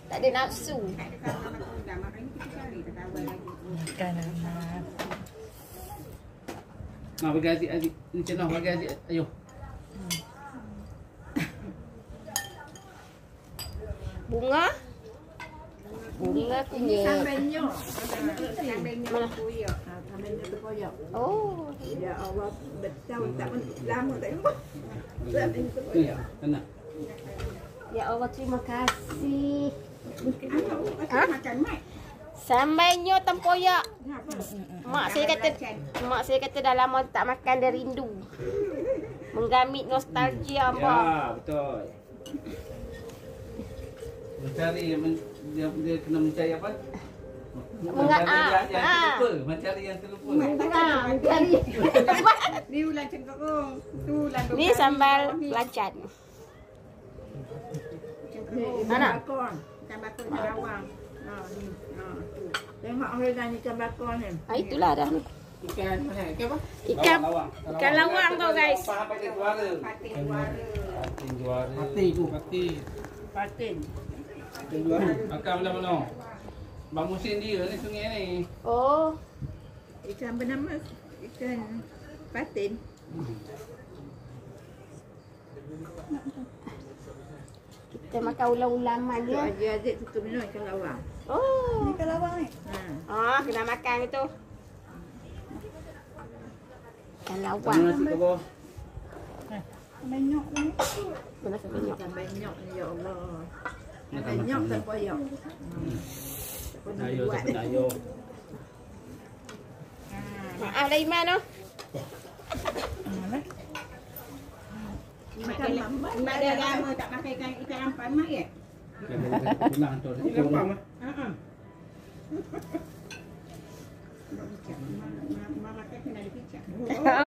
Tak ada nafsu. Kanan. Nah, bagi adik-adik. Ni cenah bagi adik. Ayo. Bunga. Bunga kunyit. Sambalnya. Sambalnya koyak. Sambalnya terkoyak. Oh. Ya Allah, betul tak lama tak jumpa. Sambalnya terkoyak. Kena. Ya Allah, terima kasih. Makan mat. Sambalnya tempoyak. Mak saya kata dah lama tak makan, dah rindu. Menggamit nostalgia apa. Ya, betul. Mencari dia kena mencari apa? Yang terlupa, mencari yang terlupa. Mencari. Ni ulang cengkerung. Tu ulang. Ni sambal belacan. Mana? Ikan bakar Sarawak. Ha ni. Ha tu. Tengok orang dah ikan bakar ni. Itulah dah ni. Ikan mana? Ikan apa? Ikan lawang tu guys. Patin juara. Patin juara. Patin juara. Patin. Patin juara. Akak mana? Bang Musin dia ni sungai ni. Oh. Ikan bernama ikan patin. Kita makan ulam-ulaman Tu ya. adik-adik suka minum ikan lawang. Oh. Ikan lawang ni. Ha. Kena makan itu. Ikan lawang. Nasi kebab. Banyak ni. Mana sebanyak. Ikan banyak ni ya Allah. Banyak tak payah. Ayo cepat ayo. Maaf dah Iman tu. Makan mak dia lama tak pakai ikan ampan mak ya? Pulang tu. Ikan apa? Mak makan kena dipicak.